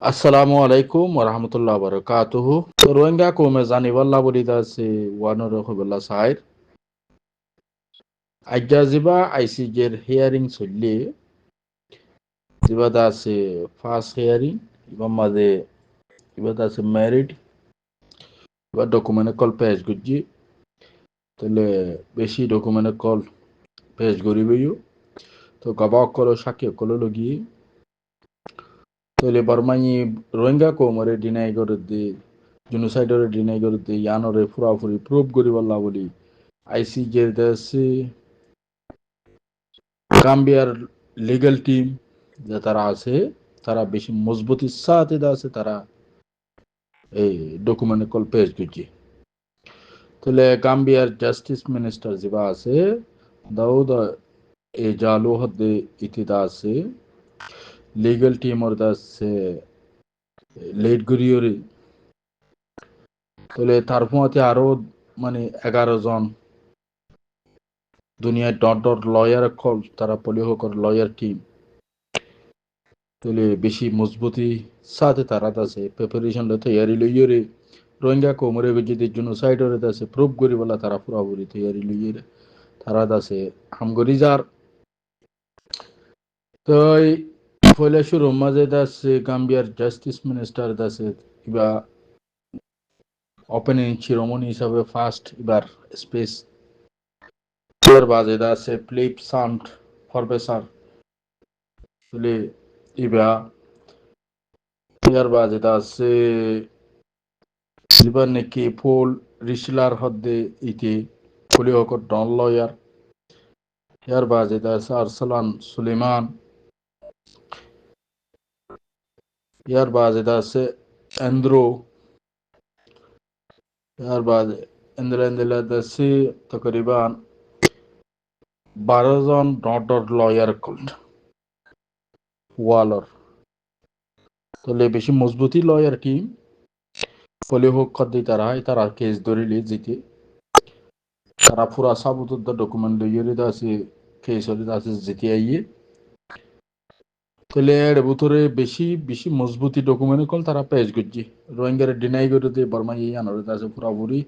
Assalamu alaikum wa rahmatullahi wa barakatuhu. Rohingya ko me zani walla burida se wanoro khobella side. Ajaziba ICJ hearing solli ziba da se fast hearing ibama de iba da se married iba document call page gujji tele beshi document call page goribe yu to gaba kolo shakye kolo logi tele barmani Rohingya ko more deny gorode genocide or deny gorode yanore fura furi prove gori walla boli ICJ দেশে গাম্বিয়ার legal team যে তারা আছে তারা বেশি মজবুতির সাথে আছে তারা এই ডকুমেন্ট কল পেশ করছে তাহলে গাম্বিয়ার জাস্টিস মিনিস্টার যেবা আছে দাউদ এই জালু হদ্দে ইতিদা আছে লিগ্যাল টিম ওর আছে লেট গরিয়রি তাহলে তার মধ্যে আরো মানে 11 জন দুনিয়ায় ডট ডট লয়ার কল তারা পলিহকর লয়ার টিম তাহলে বেশি মজবুতি সাথে তারা আছে প্রিপারেশন লে তৈরি লইরে রোহিঙ্গা কোমরে যদি জেনোসাইড হরে আছে প্রুফ করি বলা তারা পুরাপুরি তৈরি লইরে তারা আছে হামগরি যার তো পয়লা শুরু মাঝে আছে গাম্বিয়ার জাস্টিস মিনিস্টার আছে ইবা ওপেনিং চিরমনি হিসাবে ফার্স্ট এবার স্পেস এর বাজে আছে ফিলিপ সান্ট প্রফেসর তাহলে ইবা এর বাজে আছে Liban neki Paul Richler hodde iti Kuliokot Don lawyer Yarbaz das Arsalan Suleiman Yarbaz das Andrew Yarbaz Endela das takriban 12 জন ডট লয়ার কল্ড ওয়ালর তাহলে বেশি মজবুতি লয়ার টিম ফলে হোক কদ্দি তারা কেস ধরিলে জিতে তারা পুরা সাবুত ডকুমেন্ট লইয়ে আছে কেস হলে আছে জিতে আইয়ে তাহলে এর ভিতরে বেশি বেশি মজবুতি ডকুমেন্ট কল তারা পেশ করছে রোহিঙ্গারে ডিনাই করে দিয়ে বর্মা এই আনরে আছে পুরাপুরি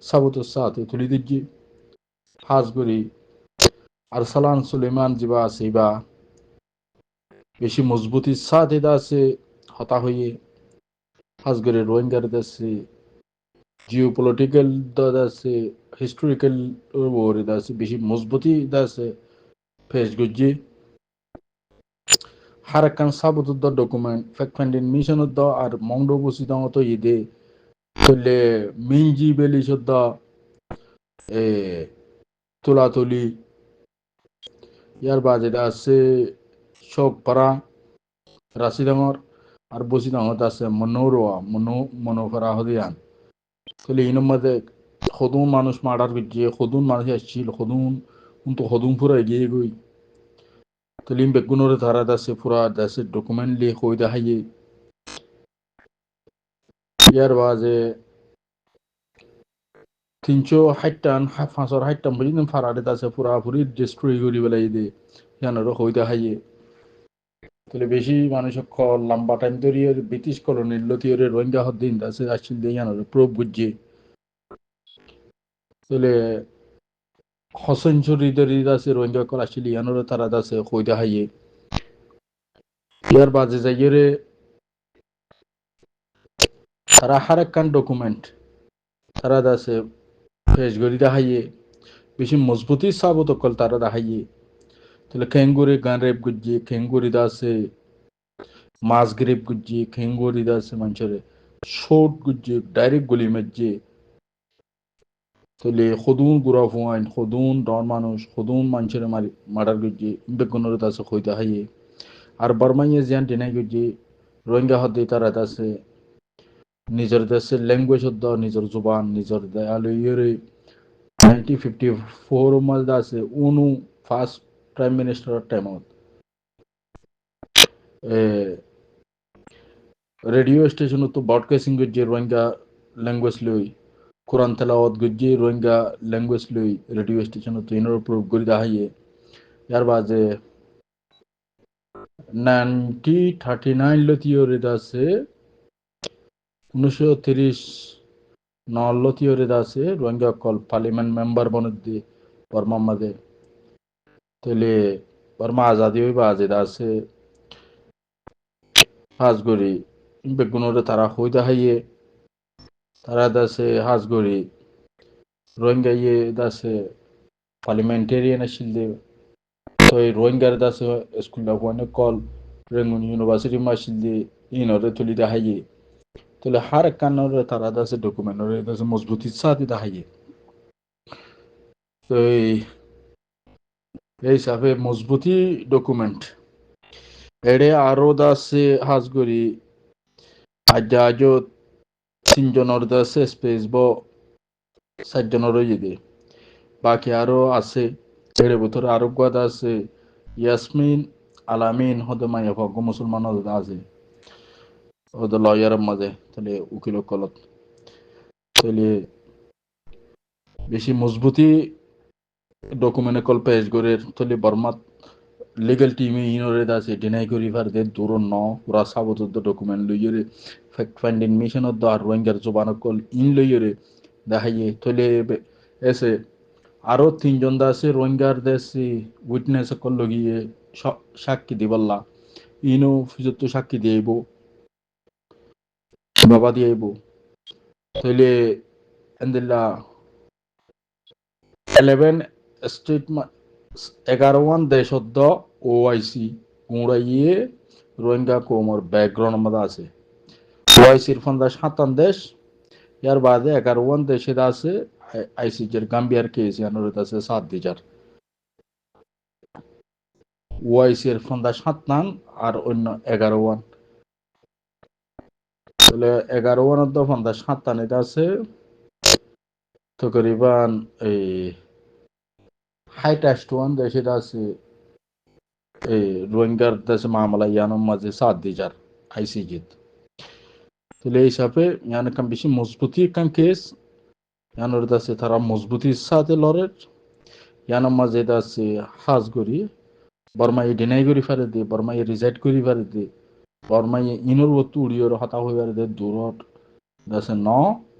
সাবুত সাথে তুলি দিচ্ছি ফাঁস করি আরসালান সুলেমান যিবা আছে বা বেশি মজবুতির সাথে আছে হতা হয়ে ফাঁস করে রোহিঙ্গার আছে জিও পলিটিক্যাল আছে হিস্টোরিক্যাল আছে বেশি মজবুতি আছে পেশ করছে harakan sabutudda document fact-finding mission udda ar mongdo busidang to ide tole minji beli sudda e tulatuli yar baje da আছে শোক পারা রাশিদাঙ্গর আর বসিদাঙ্গর আছে মনোরোয়া মনোফরা হদিয়ান তলে ইনর মধ্যে হদুন মানুষ মার্ডার করছে হদুন মানুষ আসছিল হদুন কিন্তু হদুন পুরা এগিয়ে গই তলিম বেগুনের ধারা আছে পুরা দেশে ডকুমেন্ট লিয়ে কই দেখাইয়ে ইয়ার বাজে 360 560 পর্যন্ত ফারাডে আছে পুরাপুরি ডিস্ট্রয় করি বেলাই দিয়ে জানারও হইতে হাইয়ে তাহলে বেশি মানুষ লম্বা টাইম ধরে ব্রিটিশ কলোনির লতিয়রে রোহিঙ্গা হদ্দিন আছে আসছিল দিয়ে জানারও প্রোব বুঝছে তাহলে হসেঞ্চুরি ধরে আছে রোহিঙ্গা কল আসছিল ইয়ানোর তারা আছে হইতে হাইয়ে ইয়ার বাজে যাইয়ে তারা হারাক্কান ডকুমেন্ট তারা আছে পেশ করি দেখাইয়ে বেশি মজবুতি সাবত কল তারা দেখাইয়ে তাহলে খেঙ্গুরি গান রেপ গুজি খেঙ্গুরি দাসে মাছ গ্রেপ গুজি খেঙ্গুরি দাসে মানুষের শোট গুজি ডাইরেক্ট গুলি মেজে তাহলে সদুন গুড়া ফুয়াইন সদুন ডর মানুষ সদুন মানুষের মার্ডার গুজি বেগুনের দাসে হইতে হাইয়ে আর বর্মাইয়ে জিয়ান ডিনাই গুজি রোহিঙ্গা হদ্দে তারা দাসে নিজের দেশের ল্যাঙ্গুয়েজ হদ্দ নিজের জুবান নিজের দেয়ালইয়েরে 1954 মধ্যে আছে উনু ফার্স্ট প্রাইম মিনিস্টারের টাইমত রেডিও স্টেশনত তো ব্রডকাস্টিং গজ্জে রোহিঙ্গা ল্যাঙ্গুয়েজ লই কোরআন তেলাওয়াত গজ্জে রোহিঙ্গা ল্যাঙ্গুয়েজ লই রেডিও স্টেশনত ইনর উপর গরি দাহাইয়ে ইয়ার বাজে 1939 লো থিওরি আছে 1930 নলো থিওরি আছে রোহিঙ্গা কল পার্লিমেন্ট মেম্বার বনদি বর্মা মাঝে তেলে বর্মা আজাদি হইবা আজাদ আছে হাজগরি বেগুনরে তারা হইদা হাইয়ে তারা দাসে হাজগরি রোহিঙ্গা ইয়ে দাসে পার্লিমেন্টেরিয়ান আসিল তো এই রোহিঙ্গার দাসে স্কুল ওয়ানে কল রেঙ্গুন ইউনিভার্সিটি মাসিল ইনরে তুলি দা হাইয়ে তাহলে হার কান্নরে তারা দাসে ডকুমেন্টরে দাসে মজবুতি সাথে দা হাইয়ে তো এই হিসাবে মজবুতি ডকুমেন্ট এড়ে আরো দাসে হাজগরি আজ তিনজনের দাসে স্পেস ব 4জনের ইয়ে বাকি আরো আছে এড়ে ভিতরে আরো গাদা আছে ইয়াসমিন আলামিন হতে মাইয়া ভগ্য মুসলমান আছে ওদের লয়ারের মাঝে তাহলে উকিল কলত তাহলে বেশি মজবুতি ডকুমেন্ট কল পেশ করে তাহলে বর্মাত লিগেল টিমে ইনরে আছে ডিনাই করি ফার দে দূর ন পুরা সাবত ডকুমেন্ট লইরে ফ্যাক্ট ফাইন্ডিং মিশন দ আর রোহিঙ্গার জবান কল ইন লইরে দেখাইয়ে তাহলে এসে আরো 3জন আছে রোহিঙ্গার দেশে উইটনেস কল লগিয়ে সাক্ষী দিবল্লা ইনো ফিজত সাক্ষী দিয়েব বাবা দিয়েব তাহলে এন্দিল্লা 11 স্টেট 11 দেশদ্দ ওআইসি উড়াইয়ে রোহিঙ্গা কোমর ব্যাকগ্রাউন্ড মধ্যে আছে ওআইসির ফান্দা 7 দেশ ইয়ার বাদে 11 দেশে আছে আইসিজের গাম্বিয়ার কেস ইয়ানোর আছে 7 ওআইসির ফান্দা 7 নান আর অন্য 11 তাহলে 11 ফান্দা 7 তানিতে আছে তকরিবান এই হাইটেস্ট ওয়ান দেশে আছে এই রোহিঙ্গার দেশে মামলা ইয়ানোর মাঝে 7 আইসিজিত তাহলে এই হিসাবে ইয়ান কাম বেশি মজবুতি কাম কেস ইয়ানোর দাসে তারা মজবুতি সাথে লড়ে ইয়ানোর মাঝে দাসে হাজ করি বর্মাই ডিনাই করি ফারে দে বর্মাই রিজেক্ট করি ফারে দে বর্মাই ইনোর বস্তু উড়িয়ে হতা হয়ে পারে দে দূরত দাসে ন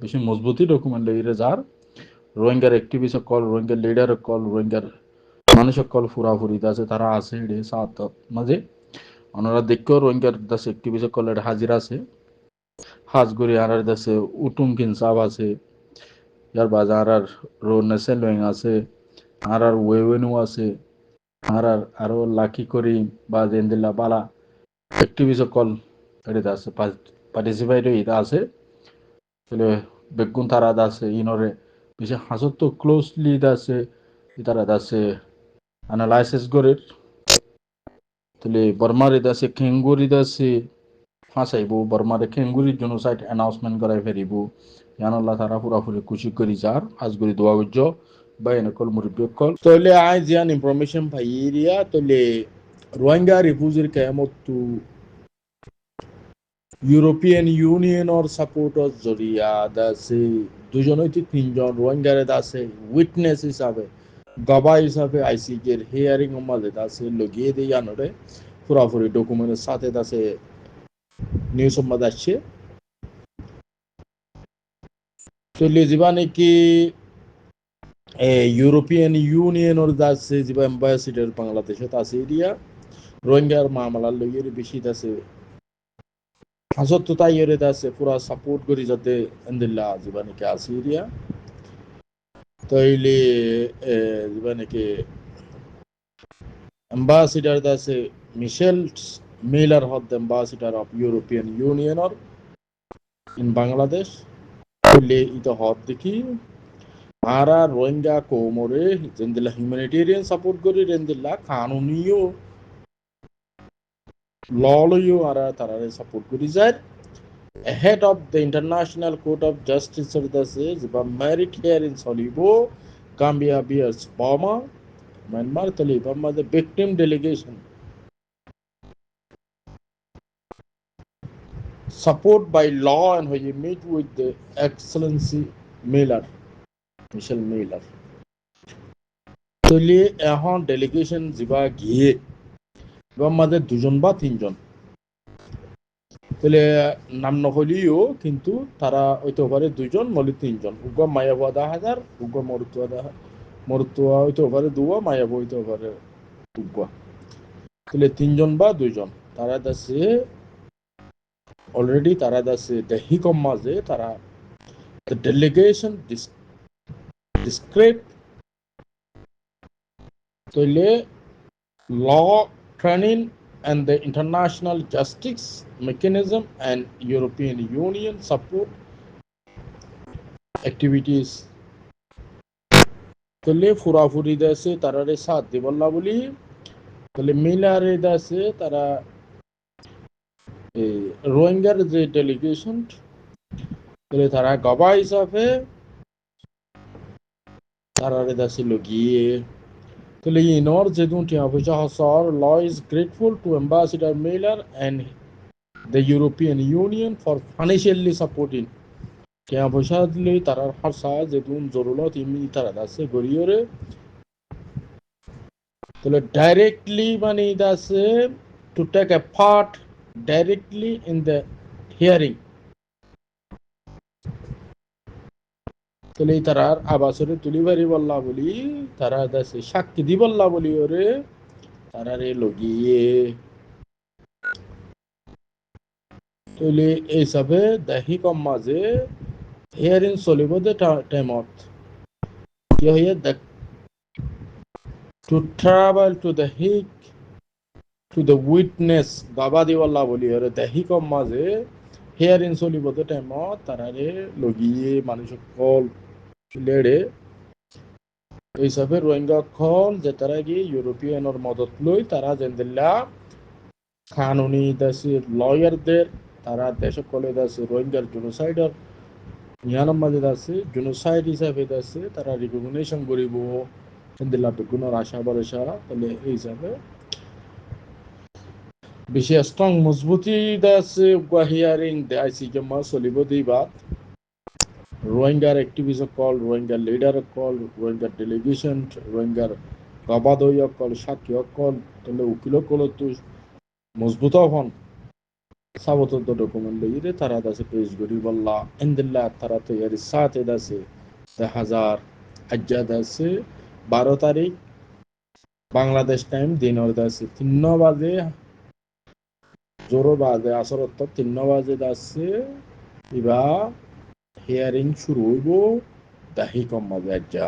বেশি মজবুতি ডকুমেন্ট লইরে যার রোহিঙ্গার অ্যাক্টিভিস্ট কল রোহিঙ্গার লিডার কল রোহিঙ্গার মানুষের কল ফুরাফুরি দাসে তারা আছে রে সাত মাঝে ওনারা দেখেও রোহিঙ্গার দাসে অ্যাক্টিভিস্ট কলের হাজির আছে হাজগুড়ি আর দাসে উটুমকিন সাব আছে ইয়ার বাজার আর রোনেসেল ওয়েং আছে আর ওয়েওয়েনু আছে আর আরো লাকি করি বা জেন্দিল্লা বালা অ্যাক্টিভিস্ট কল এটা আছে পার্টিসিপেট এটা আছে তাহলে বেগুন তারা আছে ইনরে বেশি হাসত তো ক্লোজলি আছে তারা আছে অ্যানালাইসিস করে তাহলে বর্মার আছে খেঙ্গুরি আছে ফাঁসাইব বর্মারে খেঙ্গুরি জেনোসাইড অ্যানাউন্সমেন্ট করাই ফেরিব ইয়ানল্লা তারা পুরাপুরি খুশি করি যার আজগুড়ি দোয়া গুজ্জ বা এনেকল মুরব্বী কল তাহলে আই জিয়ান ইনফরমেশন পাই এরিয়া তাহলে রোহিঙ্গা রিফিউজির কেমত তু ইউরোপিয়ান ইউনিয়নের সাপোর্টর জরিয়া দাসে 2-3জন রোহিঙ্গারে দাসে উইটনেস হিসাবে গবাহ হিসাবে আইসিজের হিয়ারিং মাঝে দাসে লগিয়ে দিয়ে আনরে পুরাপুরি ডকুমেন্টের সাথে দাসে নিউজ সম্বাদ আসছে চলে যাবা নাকি ইউরোপিয়ান ইউনিয়নের দাসে যাবা এম্বাসিডার বাংলাদেশত আছে এরিয়া রোহিঙ্গার মামলার লগিয়ে বেশি দাসে হাজত তাই আছে পুরা সাপোর্ট করি যাতে এন্দিল্লা যাবা নাকি আছে এরিয়া তাইলে যাবা নাকি ambassador আছে মিশেল মিলার হদ ambassador of European Union in Bangladesh তাইলে এটা হদ দেখি আরা রোহিঙ্গা কোমরে জেন্দিল্লা হিউম্যানিটেরিয়ান সাপোর্ট করি জেন্দিল্লা কানুনিও ললইও আরা তারারে সাপোর্ট করি যায় ahead of the International Court of Justice আছে যেবা merit here in Solubo Gambia bears Burma Myanmar tali Burma the victim delegation support by law and when you meet with the excellency Miller Michelle Miller তলি এখন delegation যিবা গিয়ে মাঝে 2জন বা 3জন তাহলে নাম নকলিও কিন্তু তারা হইতে পারে 2জন নলি 3জন উগ্র মায়াবা 10,000 উগ্র মরুতুয়া হইতে পারে 2 মায়াবা হইতে পারে উগ্র তাহলে 3জন বা 2জন তারা দাসে অলরেডি তারা দাসে দেহি কম মাঝে তারা the delegation describe তইলে law training and the international justice mechanism and European Union support activities তাহলে ফুরাফুরি দেশে তারারে সাথ দিবল্লা বলি তাহলে মিলারে দেশে তারা রোহিঙ্গার যে ডেলিগেশন তাহলে তারা গবা হিসাবে তারারে দেশে লগিয়ে তাহলে ইনর যেদুন টিয়া পয়সা হসর ল is grateful to ambassador Miller and the European Union for financially supporting টিয়া পয়সা দিলে তারার হারসা যেদুন জরুরত ইমি তারা দাসে গরিয়রে তাহলে ডাইরেক্টলি মানে দাসে to take a part directly in the hearing তাহলে তারার আবাসরে তুলি বাড়ি বললা বলি তারা দাসে সাক্ষী দি বললা বলি ওরে তারারে লগিয়ে তাহলে এই হিসাবে দেহি কম মাঝে হিয়ারিং চলিব দে টাইমত কি হয়ে দেখ to travel to the Hague to the witness গাবা দিওয়াল্লা বলি ওরে দেহি কম মাঝে হিয়ারিং চলিব দে টাইমত তারারে লগিয়ে মানুষ কল লেড়ে এই হিসাবে রোহিঙ্গা কল যে তারা কি ইউরোপিয়ানের মদত লই তারা জেন্দিল্লা কানুনি দাসি লয়ারদের তারা দেশ কলে দাসি রোহিঙ্গার জেনোসাইডার ইয়ানোর মাঝে আছে জেনোসাইড হিসাবে আছে তারা রিকগনিশন করিব জেন্দিল্লা বেগুনের আশা ভরসা তাহলে এই হিসাবে বেশি স্ট্রং মজবুতি আছে হিয়ারিং দে আইসি জমা চলিব দিবা রোহিঙ্গার অ্যাক্টিভিস্ট কল রোহিঙ্গার লিডার কল রোহিঙ্গার ডেলিগেশন রোহিঙ্গার গবাদই কল সাক্ষী কল তাহলে উকিল কল তো মজবুত হন সাবতন্ত ডকুমেন্ট লইরে তারা দাসে পেশ করি বললা ইন্দিল্লা তারা তো এর সাথে দাসে 1000 আজ্জা দাসে 12 তারিখ বাংলাদেশ টাইম দিনের দাসে 3 বাজে জোরো বাজে আসরত 3 বাজে দাসে ইবা হিয়ারিং শুরু হইব দাহি কম মাঝে আজ্জা